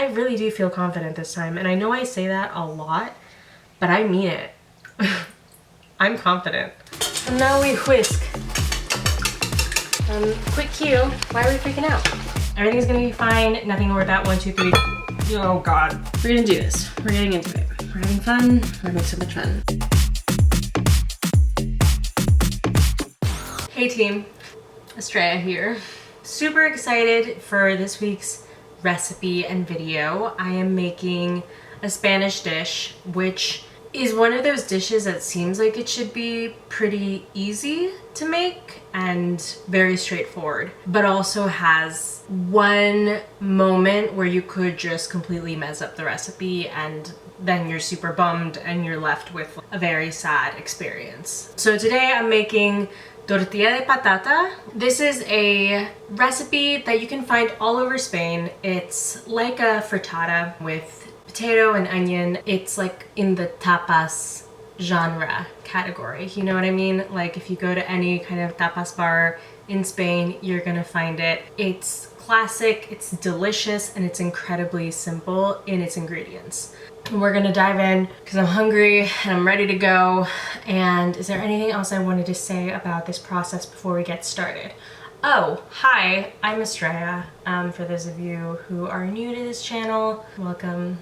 really do feel confident this time. And I know I say that a lot, but I mean it. I'm confident. And now we whisk. Quick cue, why are we freaking out? Everything's gonna be fine, nothing to worry about. 1, 2, 3. Oh God. We're gonna do this. We're getting into it. We're having fun. We're having so much fun. Hey team, Astrea here. Super excited for this week's recipe and video. I am making a Spanish dish, which is one of those dishes that seems like it should be pretty easy to make and very straightforward, but also has one moment where you could just completely mess up the recipe and then you're super bummed and you're left with a very sad experience. So today I'm making tortilla de patata. This is a recipe that you can find all over Spain. It's like a frittata with potato and onion. It's like in the tapas genre category. You know what I mean? Like if you go to any kind of tapas bar in Spain, you're gonna find it. It's classic, it's delicious, and it's incredibly simple in its ingredients. And we're gonna dive in because I'm hungry and I'm ready to go. And is there anything else I wanted to say about this process before we get started? Oh, hi, I'm Astrea. For those of you who are new to this channel, welcome.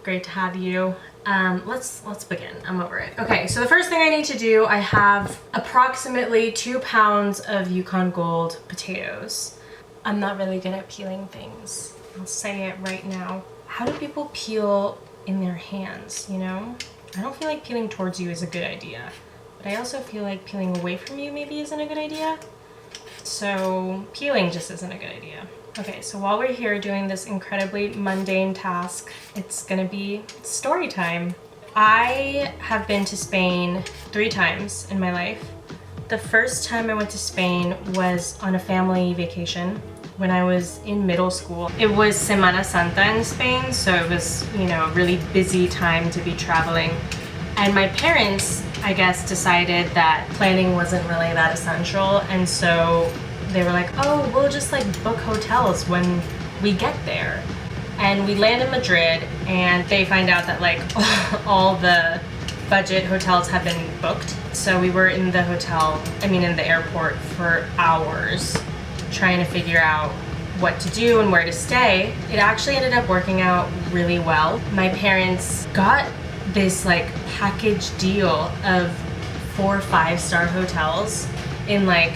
Great to have you. Let's begin. I'm over it. Okay, so the first thing I need to do, I have approximately 2 pounds of Yukon Gold potatoes. I'm not really good at peeling things. I'll say it right now. How do people peel in their hands, you know? I don't feel like peeling towards you is a good idea, but I also feel like peeling away from you maybe isn't a good idea. So peeling just isn't a good idea. Okay, so while we're here doing this incredibly mundane task, it's gonna be story time. I have been to Spain 3 times in my life. The first time I went to Spain was on a family vacation when I was in middle school. It was Semana Santa in Spain, so it was, you know, a really busy time to be traveling. And my parents, I guess, decided that planning wasn't really that essential, and so they were like, oh, we'll just like book hotels when we get there. And we land in Madrid and they find out that like all the budget hotels have been booked. So we were in the in the airport for hours trying to figure out what to do and where to stay. It actually ended up working out really well. My parents got this like package deal of 4 5-star hotels in like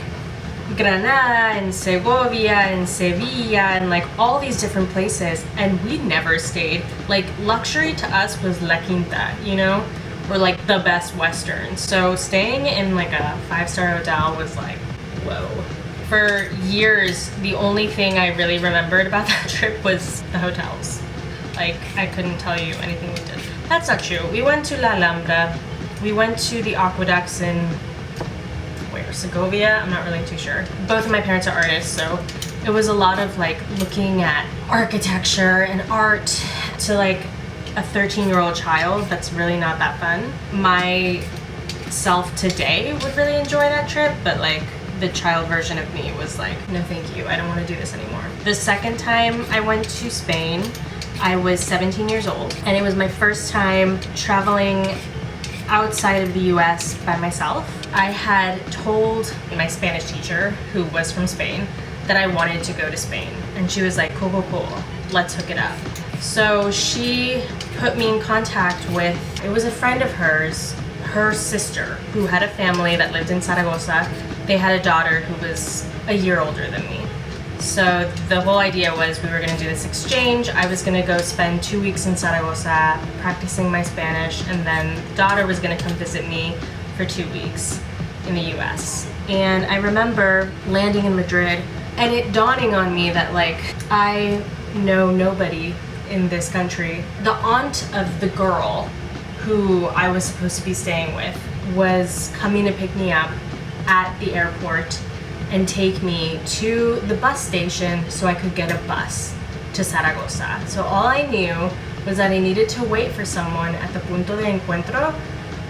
Granada and Segovia and Sevilla and like all these different places, and we never stayed. Like luxury to us was La Quinta, you know, or like the Best Western. So staying in like a 5-star hotel was like, whoa. For years, the only thing I really remembered about that trip was the hotels. Like I couldn't tell you anything we did. That's not true. We went to La Alhambra. We went to the aqueducts in Segovia, I'm not really too sure. Both of my parents are artists, so it was a lot of like looking at architecture and art to like a 13-year-old child. That's really not that fun. Myself today would really enjoy that trip, but like the child version of me was like, no thank you, I don't want to do this anymore. The second time I went to Spain, I was 17 years old, and it was my first time traveling outside of the US by myself. I had told my Spanish teacher, who was from Spain, that I wanted to go to Spain. And she was like, cool, let's hook it up. So she put me in contact with, it was a friend of hers, her sister, who had a family that lived in Zaragoza. They had a daughter who was a year older than me. So the whole idea was we were gonna do this exchange. I was gonna go spend 2 weeks in Zaragoza practicing my Spanish, and then the daughter was gonna come visit me for 2 weeks in the US. And I remember landing in Madrid and it dawning on me that like, I know nobody in this country. The aunt of the girl who I was supposed to be staying with was coming to pick me up at the airport and take me to the bus station so I could get a bus to Zaragoza. So all I knew was that I needed to wait for someone at the punto de encuentro,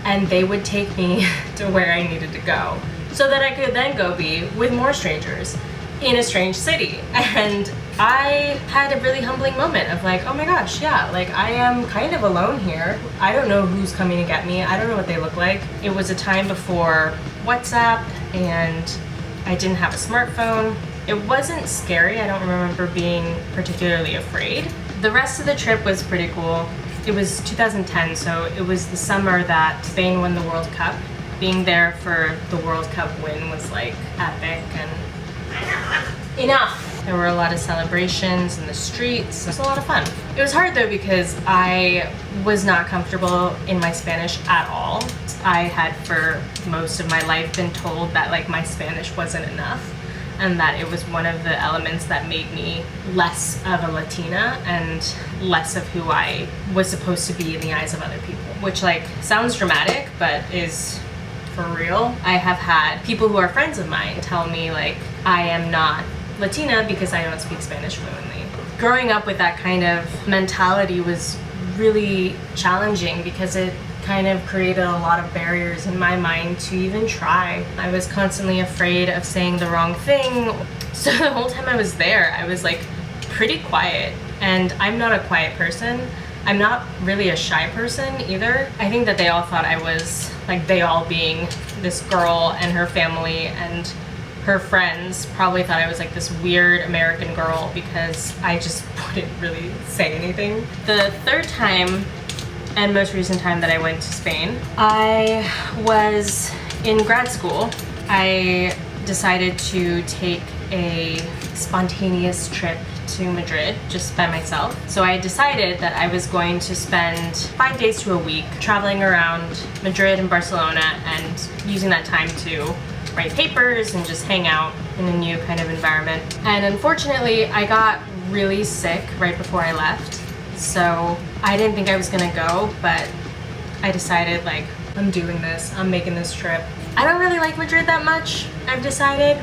and they would take me to where I needed to go so that I could then go be with more strangers in a strange city. And I had a really humbling moment of like, oh my gosh, yeah, like I am kind of alone here. I don't know who's coming to get me. I don't know what they look like. It was a time before WhatsApp and I didn't have a smartphone. It wasn't scary. I don't remember being particularly afraid. The rest of the trip was pretty cool. It was 2010, so it was the summer that Spain won the World Cup. Being there for the World Cup win was like epic and enough. There were a lot of celebrations in the streets. It was a lot of fun. It was hard though because I was not comfortable in my Spanish at all. I had for most of my life been told that like my Spanish wasn't enough and that it was one of the elements that made me less of a Latina and less of who I was supposed to be in the eyes of other people, which like sounds dramatic, but is for real. I have had people who are friends of mine tell me like I am not Latina because I don't speak Spanish fluently. Growing up with that kind of mentality was really challenging because it kind of created a lot of barriers in my mind to even try. I was constantly afraid of saying the wrong thing. So the whole time I was there, I was like pretty quiet, and I'm not a quiet person. I'm not really a shy person either. I think that they all thought I was, like they all being this girl and her family and her friends probably thought I was like this weird American girl because I just wouldn't really say anything. The third time and most recent time that I went to Spain, I was in grad school. I decided to take a spontaneous trip to Madrid just by myself. So I decided that I was going to spend 5 days to a week traveling around Madrid and Barcelona and using that time to write papers and just hang out in a new kind of environment. And unfortunately, I got really sick right before I left. So I didn't think I was gonna go, but I decided like, I'm doing this, I'm making this trip. I don't really like Madrid that much, I've decided,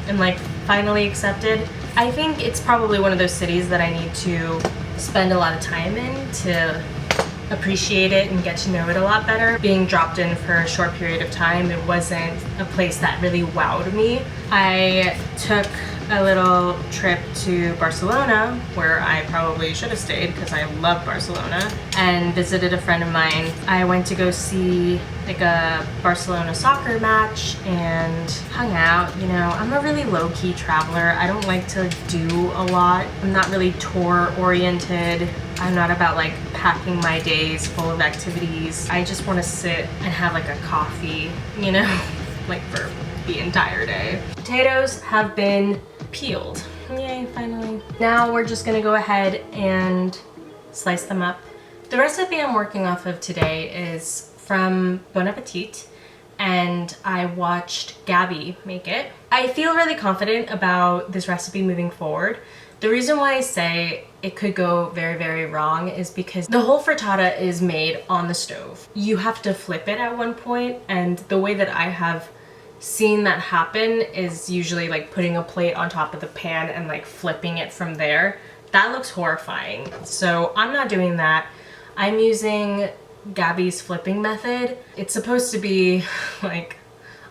and like finally accepted. I think it's probably one of those cities that I need to spend a lot of time in to appreciate it and get to know it a lot better. Being dropped in for a short period of time, it wasn't a place that really wowed me. I took a little trip to Barcelona, where I probably should have stayed because I love Barcelona, and visited a friend of mine. I went to go see like a Barcelona soccer match and hung out. You know, I'm a really low-key traveler. I don't like to do a lot. I'm not really tour oriented. I'm not about like packing my days full of activities. I just want to sit and have like a coffee, you know, like for the entire day. Potatoes have been peeled. Yay, finally. Now we're just gonna go ahead and slice them up. The recipe I'm working off of today is from Bon Appetit, and I watched Gabby make it. I feel really confident about this recipe moving forward. The reason why I say it could go very, very wrong is because the whole frittata is made on the stove. You have to flip it at one point, and the way that I have seen that happen is usually like putting a plate on top of the pan and like flipping it from there. That looks horrifying. So I'm not doing that. I'm using Gabby's flipping method. It's supposed to be like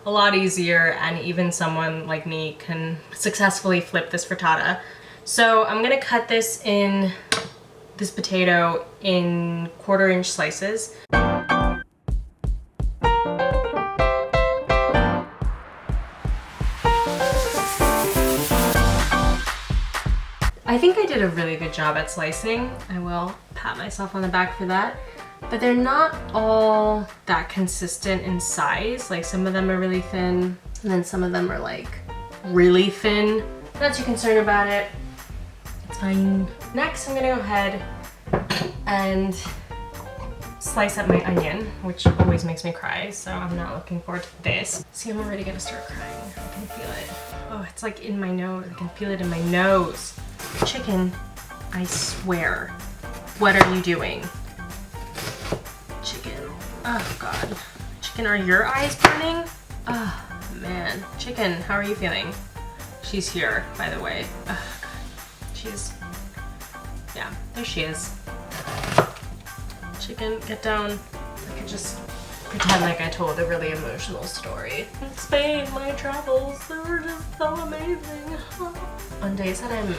a lot easier, and even someone like me can successfully flip this frittata. So I'm gonna cut this potato in 1/4 inch slices. I think I did a really good job at slicing. I will pat myself on the back for that. But they're not all that consistent in size. Like some of them are really thin, and then some of them are like really thin. Not too concerned about it. It's fine. Next, I'm gonna go ahead and slice up my onion, which always makes me cry, so I'm not looking forward to this. See, I'm already gonna start crying. I can feel it. Oh, it's like in my nose. I can feel it in my nose. Chicken, I swear. What are you doing? Chicken. Oh God. Chicken, are your eyes burning? Oh man. Chicken, how are you feeling? She's here, by the way. Oh, God. She's, yeah, there she is. Chicken, get down. I could just pretend like I told a really emotional story. In Spain, my travels, they were just so amazing. On days that I'm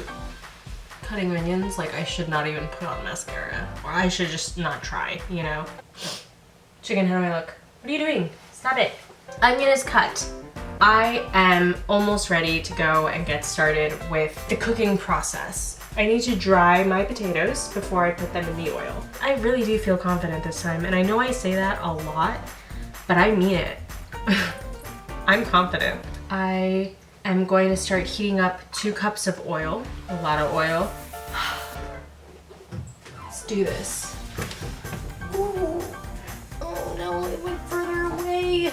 cutting onions, like I should not even put on mascara. Or I should just not try, you know? Chicken, how do I look? What are you doing? Stop it. Onion is cut. I am almost ready to go and get started with the cooking process. I need to dry my potatoes before I put them in the oil. I really do feel confident this time, and I know I say that a lot, but I mean it. I'm confident. I am going to start heating up 2 cups of oil, a lot of oil. Let's do this. Ooh. Oh no, it went further away.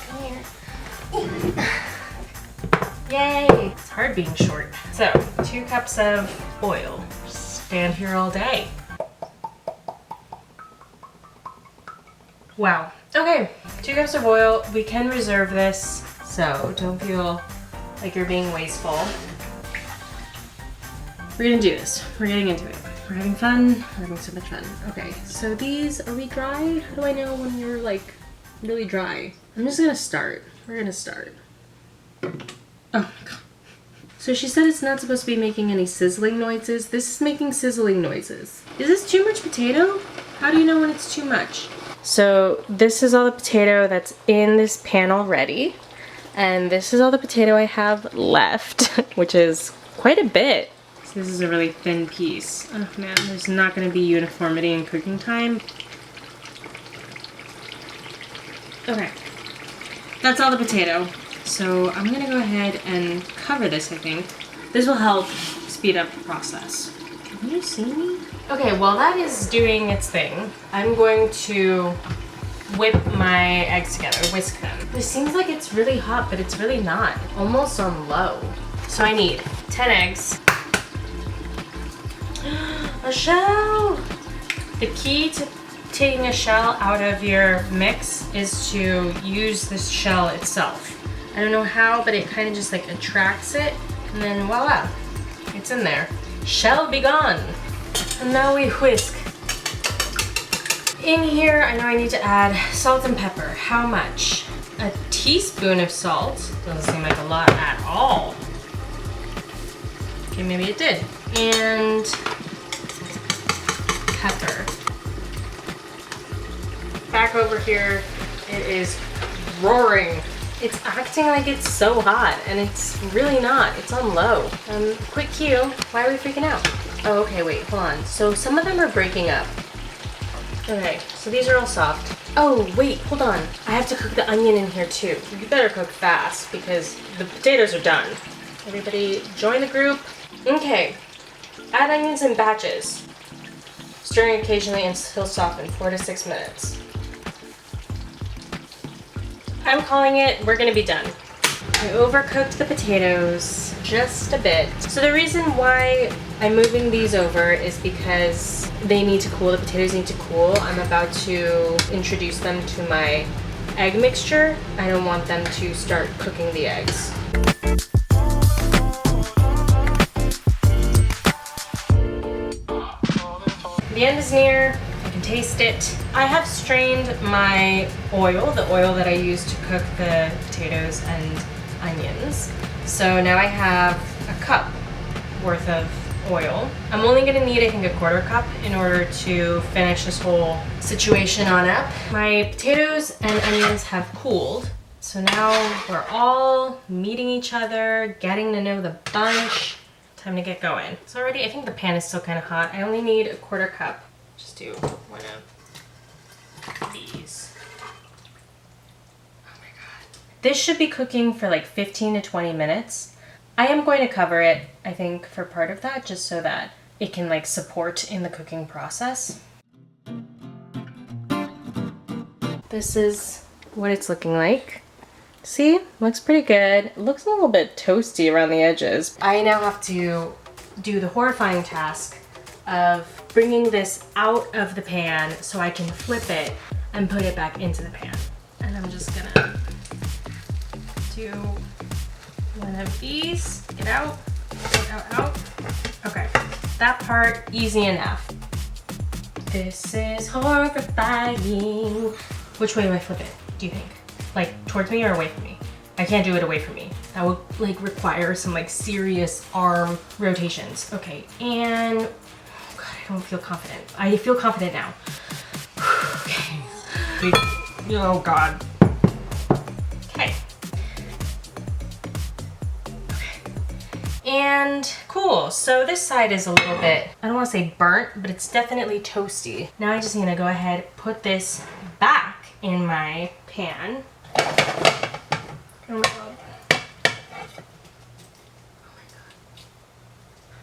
Come here. Yay! It's hard being short. So, 2 cups of oil. Stand here all day. Wow. Okay, 2 cups of oil. We can reserve this, so don't feel like you're being wasteful. We're gonna do this. We're getting into it. We're having fun. We're having so much fun. Okay, so these, are we dry? How do I know when you're like really dry? I'm just gonna start. We're gonna start. Oh my god. So she said it's not supposed to be making any sizzling noises. This is making sizzling noises. Is this too much potato? How do you know when it's too much? So this is all the potato that's in this pan already. And this is all the potato I have left, which is quite a bit. So this is a really thin piece. Oh man, there's not gonna be uniformity in cooking time. Okay, that's all the potato. So I'm gonna go ahead and cover this, I think. This will help speed up the process. Can you see me? Okay, while that is doing its thing, I'm going to whip my eggs together, whisk them. This seems like it's really hot, but it's really not. Almost on low. So I need 10 eggs. A shell! The key to taking a shell out of your mix is to use this shell itself. I don't know how, but it kind of just like attracts it, and then voila, it's in there. Shell be gone. And now we whisk. In here, I know I need to add salt and pepper. How much? A teaspoon of salt. Doesn't seem like a lot at all. Okay, maybe it did. And pepper. Back over here, it is roaring. It's acting like it's so hot, and it's really not. It's on low. Quick cue. Why are we freaking out? Oh, okay, wait, hold on. So some of them are breaking up. Okay, so these are all soft. Oh, wait, hold on. I have to cook the onion in here too. You better cook fast because the potatoes are done. Everybody join the group. Okay, add onions in batches. Stirring occasionally until softened, 4 to 6 minutes. I'm calling it, we're gonna be done. I overcooked the potatoes just a bit. So the reason why I'm moving these over is because they need to cool, the potatoes need to cool. I'm about to introduce them to my egg mixture. I don't want them to start cooking the eggs. The end is near. I can taste it. I have strained my oil, the oil that I use to cook the potatoes and onions. So now I have a cup worth of oil. I'm only gonna need, I think, a 1/4 cup in order to finish this whole situation on up. My potatoes and onions have cooled. So now we're all meeting each other, getting to know the bunch. Time to get going. So already, I think the pan is still kind of hot. I only need a 1/4 cup. Just do one of these. Oh my god. This should be cooking for like 15 to 20 minutes. I am going to cover it, I think, for part of that, just so that it can like support in the cooking process. This is what it's looking like. See, looks pretty good. It looks a little bit toasty around the edges. I now have to do the horrifying task of bringing this out of the pan so I can flip it and put it back into the pan. And I'm just gonna do one of these. Get out, out. Okay, that part, easy enough. This is horrifying. Which way do I flip it, do you think? Like towards me or away from me? I can't do it away from me. That would like require some like serious arm rotations. Okay, and oh God, I don't feel confident. I feel confident now. Okay. Oh God. Okay. And cool, so this side is a little bit, I don't want to say burnt, but it's definitely toasty. Now I just need to go ahead, put this back in my pan. Oh my God.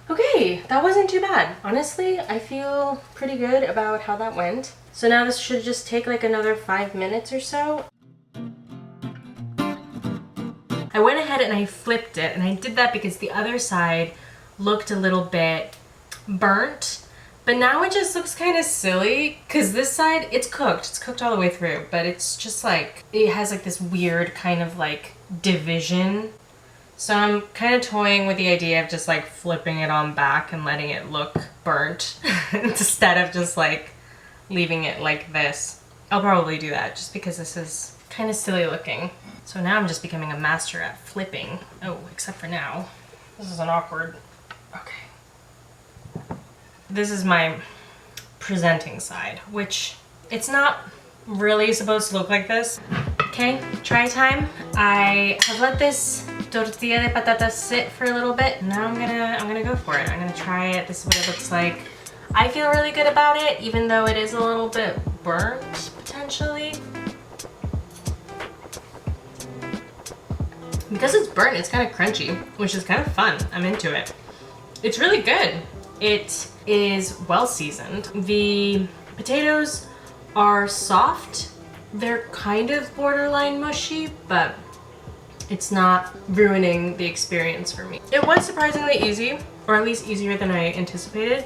Okay, that wasn't too bad. Honestly, I feel pretty good about how that went. So now this should just take like another 5 minutes or so. I went ahead and I flipped it, and I did that because the other side looked a little bit burnt, but now it just looks kind of silly because this side, it's cooked all the way through, but it's just like, it has like this weird kind of like division. So I'm kind of toying with the idea of just like flipping it on back and letting it look burnt instead of just like leaving it like this. I'll probably do that just because this is kind of silly looking. So now I'm just becoming a master at flipping. Oh, except for now. This is an awkward, okay. This is my presenting side, which it's not really supposed to look like this. Okay, try time. I have let this tortilla de patata sit for a little bit. Now I'm gonna go for it. I'm gonna try it. This is what it looks like. I feel really good about it, even though it is a little bit burnt, potentially. Because it's burnt, it's kind of crunchy, which is kind of fun. I'm into it. It's really good. It is well seasoned. The potatoes are soft. They're kind of borderline mushy, but it's not ruining the experience for me. It was surprisingly easy, or at least easier than I anticipated.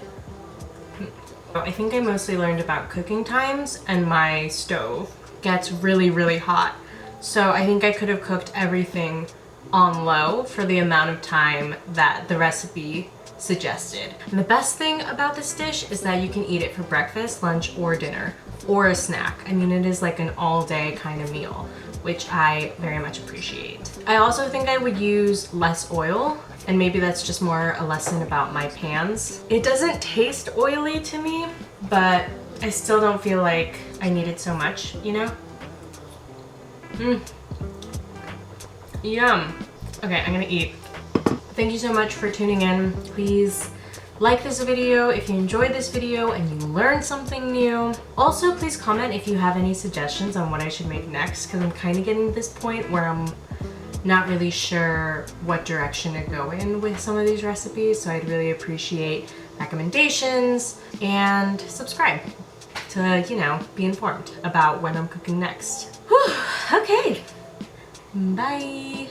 I think I mostly learned about cooking times, and my stove gets really, really hot. So I think I could have cooked everything on low for the amount of time that the recipe suggested. And the best thing about this dish is that you can eat it for breakfast, lunch, or dinner, or a snack. I mean, it is like an all-day kind of meal, which I very much appreciate. I also think I would use less oil, and maybe that's just more a lesson about my pans. It doesn't taste oily to me, but I still don't feel like I need it so much, you know? Yum. Okay, I'm gonna eat. Thank you so much for tuning in. Please like this video if you enjoyed this video and you learned something new. Also, please comment if you have any suggestions on what I should make next, because I'm kind of getting to this point where I'm not really sure what direction to go in with some of these recipes, so I'd really appreciate recommendations, and subscribe to, you know, be informed about when I'm cooking next. Whew, okay, bye.